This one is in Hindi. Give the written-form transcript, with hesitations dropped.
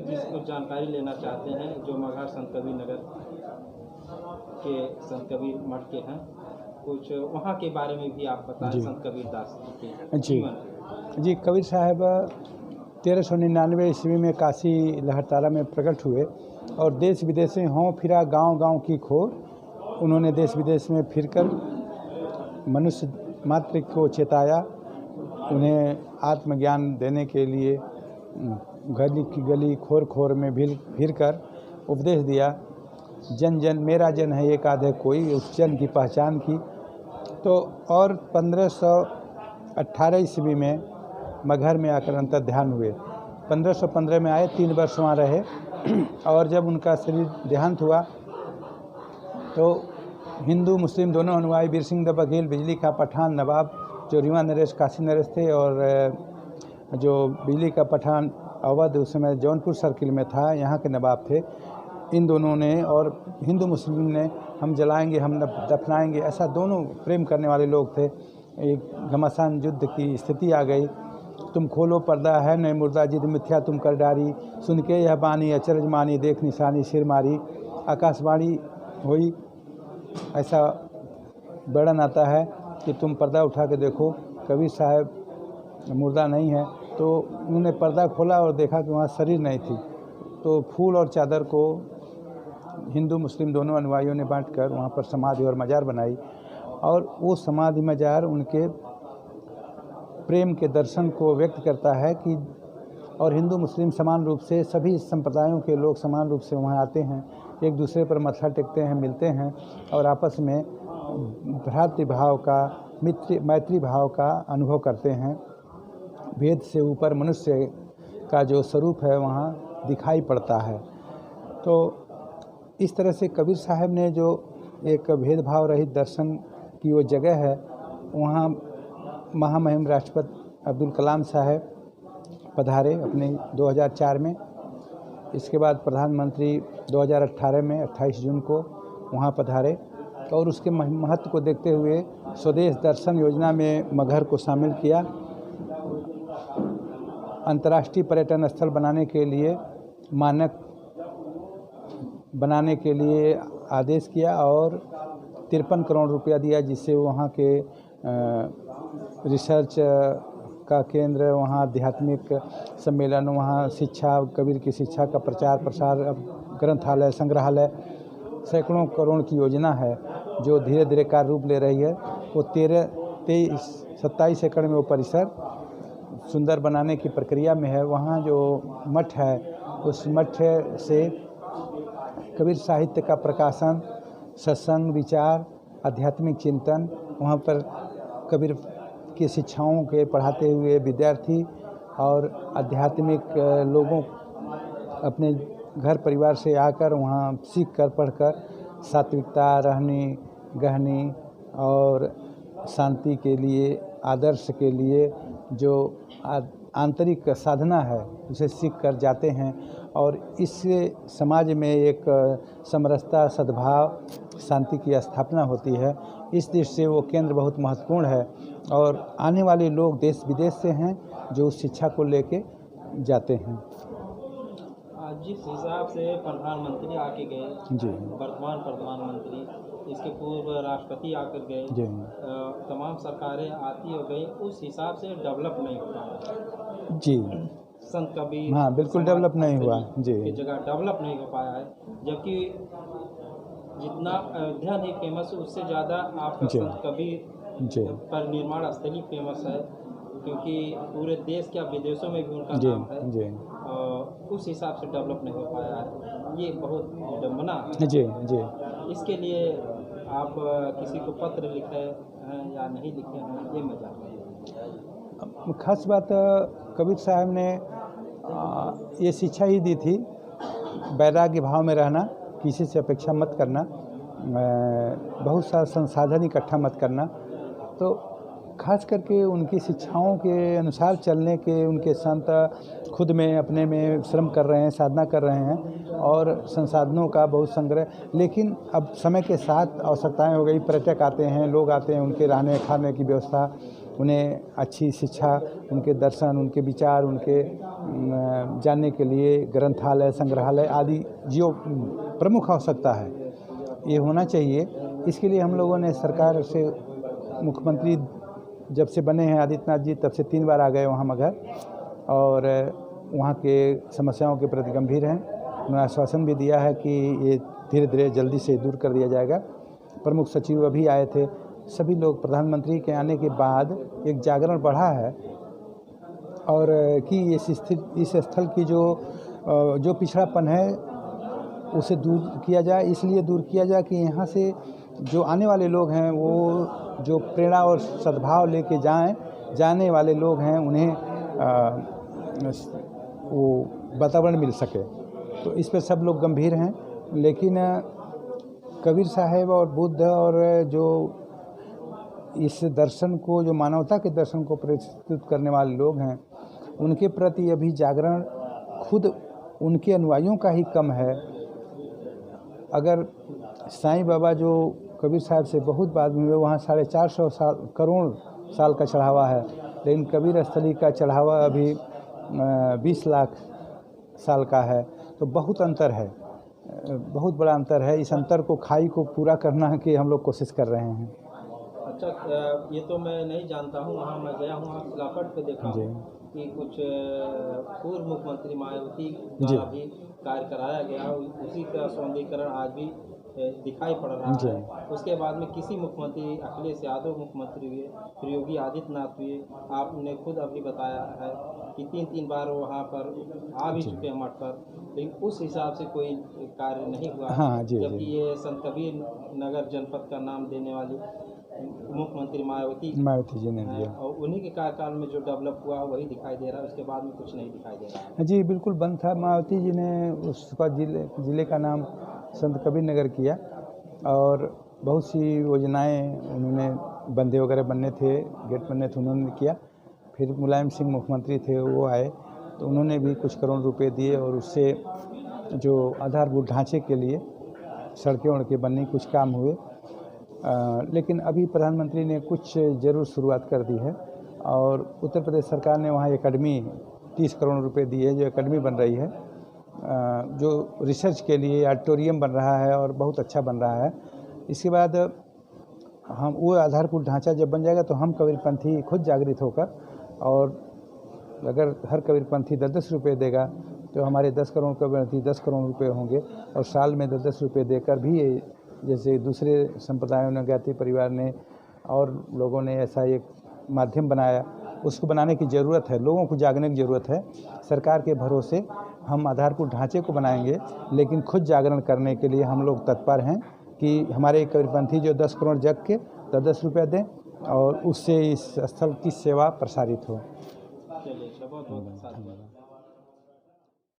जिसको जानकारी लेना चाहते हैं जो मगहर संत कबीर नगर के संत कबीर मठ के हैं, कुछ वहाँ के बारे में भी आप बताएं। संत कबीर दास के जीवन। जी, कबीर साहब 1399 ईस्वी में काशी लहरतारा में प्रकट हुए और देश विदेश में हों फिरा गांव-गांव की खोर। उन्होंने देश विदेश में फिरकर मनुष्य मात्र को चेताया, उन्हें आत्मज्ञान देने के लिए गली की गली खोर खोर में फिरकर उपदेश दिया। जन जन मेरा जन है एक आधे कोई, उस जन की पहचान की। तो और 1518 ईस्वी में मगहर में आकर अंतर ध्यान हुए। 1515 में आए, 3 वर्ष वहाँ रहे और जब उनका शरीर देहांत हुआ तो हिंदू मुस्लिम दोनों अनुयायी वीर सिंह द बघेल, बिजली का पठान नवाब जो रीवा नरेश काशी नरेश थे और जो बिजली का पठान अवध उस समय जौनपुर सर्किल में था, यहाँ के नवाब थे। इन दोनों ने और हिंदू मुस्लिम ने हम जलाएंगे हम दफनाएंगे, ऐसा दोनों प्रेम करने वाले लोग थे। एक घमासान युद्ध की स्थिति आ गई। तुम खोलो पर्दा है नहीं मुर्दा जिद मिथ्या तुम कर डारी, सुन के यह बानी अचरज मानी देख निशानी सिर मारी। आकाशवाणी हुई, ऐसा वर्णन आता है कि तुम पर्दा उठा के देखो, कबीर साहब मुर्दा नहीं है। तो उन्होंने पर्दा खोला और देखा कि वहाँ शरीर नहीं थी। तो फूल और चादर को हिंदू मुस्लिम दोनों अनुयायियों ने बांटकर वहाँ पर समाधि और मजार बनाई और वो समाधि मजार उनके प्रेम के दर्शन को व्यक्त करता है कि और हिंदू मुस्लिम समान रूप से सभी संप्रदायों के लोग समान रूप से वहाँ आते हैं, एक दूसरे पर मत्था टेकते हैं, मिलते हैं और आपस में भ्रातृभाव का मैत्री भाव का अनुभव करते हैं। भेद से ऊपर मनुष्य का जो स्वरूप है वहाँ दिखाई पड़ता है। तो इस तरह से कबीर साहब ने जो एक भेदभाव रहित दर्शन की वो जगह है, वहाँ महामहिम राष्ट्रपति अब्दुल कलाम साहब पधारे अपने 2004 में। इसके बाद प्रधानमंत्री 2018 में 28 जून को वहाँ पधारे और उसके महत्व को देखते हुए स्वदेश दर्शन योजना में मगहर को शामिल किया। अंतर्राष्ट्रीय पर्यटन स्थल बनाने के लिए मानक बनाने के लिए आदेश किया और 53 करोड़ रुपया दिया, जिससे वहाँ के रिसर्च का केंद्र, वहाँ आध्यात्मिक सम्मेलन, वहाँ शिक्षा, कबीर की शिक्षा का प्रचार प्रसार, ग्रंथालय, संग्रहालय, सैकड़ों करोड़ की योजना है जो धीरे धीरे कार्य रूप ले रही है। वो 27 एकड़ में वो परिसर सुंदर बनाने की प्रक्रिया में है। वहाँ जो मठ है उस मठ से कबीर साहित्य का प्रकाशन, सत्संग, विचार, आध्यात्मिक चिंतन, वहाँ पर कबीर की शिक्षाओं के पढ़ाते हुए विद्यार्थी और आध्यात्मिक लोगों अपने घर परिवार से आकर वहाँ सीख कर पढ़कर सात्विकता, रहनी गहनी और शांति के लिए, आदर्श के लिए जो आंतरिक साधना है उसे सीख कर जाते हैं और इससे समाज में एक समरसता, सद्भाव, शांति की स्थापना होती है। इस दृष्टि से वो केंद्र बहुत महत्वपूर्ण है और आने वाले लोग देश विदेश से हैं जो उस शिक्षा को लेके जाते हैं। जिस हिसाब से प्रधानमंत्री आके गए जी, वर्तमान प्रधानमंत्री, इसके पूर्व राष्ट्रपति आकर गए, जी, तमाम सरकारें आती और गई, उस हिसाब से डेवलप नहीं हुआ जी, संत कबीर। हाँ बिल्कुल डेवलप नहीं हुआ जी, की जगह डेवलप नहीं हो पाया है। जबकि जितना अयोध्या नहीं फेमस, उससे ज़्यादा आपका संत कबीर पर निर्माण स्थली फेमस है, क्योंकि पूरे देश क्या विदेशों में भी उनका नाम है। उस हिसाब से डेवलप नहीं हो पाया है, ये बहुत विडम्बना है। जी जी। इसके लिए आप किसी को पत्र लिखे हैं या नहीं लिखे हैं, ये मैं जानता हूँ। खास बात कबीर साहब ने ये शिक्षा ही दी थी, वैराग्य भाव में रहना, किसी से अपेक्षा मत करना, बहुत सारा संसाधन इकट्ठा मत करना। तो खास करके उनकी शिक्षाओं के अनुसार चलने के उनके संत खुद में अपने में श्रम कर रहे हैं, साधना कर रहे हैं और संसाधनों का बहुत संग्रह। लेकिन अब समय के साथ आवश्यकताएं हो गई, पर्यटक आते हैं, लोग आते हैं, उनके रहने खाने की व्यवस्था उन्हें अच्छी शिक्षा, उनके दर्शन, उनके विचार, उनके जानने के लिए ग्रंथालय, संग्रहालय आदि जो प्रमुख आवश्यकता है ये होना चाहिए। इसके लिए हम लोगों ने सरकार से, मुख्यमंत्री जब से बने हैं आदित्यनाथ जी, तब से 3 बार आ गए वहाँ मगहर, और वहाँ के समस्याओं के प्रति गंभीर हैं। उन्होंने आश्वासन भी दिया है कि ये धीरे धीरे जल्दी से दूर कर दिया जाएगा। प्रमुख सचिव अभी आए थे। सभी लोग, प्रधानमंत्री के आने के बाद एक जागरण बढ़ा है और कि इस स्थल की जो पिछड़ापन है उसे दूर किया जाए। इसलिए दूर किया जाए कि यहाँ से जो आने वाले लोग हैं वो जो प्रेरणा और सद्भाव लेके जाने वाले लोग हैं, उन्हें वो वातावरण मिल सके। तो इस पर सब लोग गंभीर हैं। लेकिन कबीर साहब और बुद्ध और जो इस दर्शन को, जो मानवता के दर्शन को प्रस्तुत करने वाले लोग हैं, उनके प्रति अभी जागरण खुद उनके अनुयायियों का ही कम है। अगर साईं बाबा जो कबीर साहब से बहुत बाद में हुए, वहाँ 450 करोड़ साल का चढ़ावा है, लेकिन कबीर स्थली का चढ़ावा अभी 20 लाख साल का है। तो बहुत अंतर है, बहुत बड़ा अंतर है। इस अंतर को, खाई को पूरा करना की हम लोग कोशिश कर रहे हैं। अच्छा, ये तो मैं नहीं जानता हूँ, वहाँ मैं गया हूँ, खिलाफट पे देखा हूँ कि कुछ पूर्व मुख्यमंत्री मायावती द्वारा भी कार्य कराया गया, उसी का सौंदर्यीकरण आज भी दिखाई पड़ रहा है। उसके बाद में किसी मुख्यमंत्री, अखिलेश यादव मुख्यमंत्री हुए, फिर योगी आदित्यनाथ हुए, आपने खुद अभी बताया है कि 3 बार वहाँ पर आ भी चुके हैं मठ पर, लेकिन उस हिसाब से कोई कार्य नहीं हुआ। हाँ, जबकि ये संत कबीर नगर जनपद का नाम देने वाली मुख्यमंत्री मायावती जी ने दिया, और उन्हीं के कार्यकाल में जो डेवलप हुआ वही दिखाई दे रहा है। उसके बाद में कुछ नहीं दिखाई दे रहा है। जी बिल्कुल बंद था। मायावती जी ने उसका जिले का नाम संत कबीर नगर किया और बहुत सी योजनाएं उन्होंने, बंदे वगैरह बनने थे, गेट बनने थे, उन्होंने किया। फिर मुलायम सिंह मुख्यमंत्री थे, वो आए तो उन्होंने भी कुछ करोड़ रुपए दिए और उससे जो आधारभूत ढांचे के लिए सड़कें वड़कें बनने कुछ काम हुए। लेकिन अभी प्रधानमंत्री ने कुछ ज़रूर शुरुआत कर दी है और उत्तर प्रदेश सरकार ने वहाँ एकेडमी 30 करोड़ रुपए दिए, जो एकेडमी बन रही है, जो रिसर्च के लिए ऑडिटोरियम बन रहा है और बहुत अच्छा बन रहा है। इसके बाद हम वो आधारभूत ढांचा जब बन जाएगा तो हम कबीरपंथी खुद जागृत होकर, और अगर हर कबीरपंथी 10-10 रुपये देगा तो हमारे 10 करोड़ कबीरपंथी 10 करोड़ रुपए होंगे, और साल में 10-10 रुपये देकर भी, जैसे दूसरे संप्रदायों ने, ज्ञाति परिवार ने और लोगों ने ऐसा एक माध्यम बनाया, उसको बनाने की ज़रूरत है। लोगों को जागने की ज़रूरत है। सरकार के भरोसे हम आधारभूत ढांचे को बनाएंगे, लेकिन खुद जागरण करने के लिए हम लोग तत्पर हैं कि हमारे कबीरपंथी जो 10 करोड़ जग के 10-10 रुपये दें और उससे इस स्थल की सेवा प्रसारित हो। चलिए, बहुत धन्यवाद।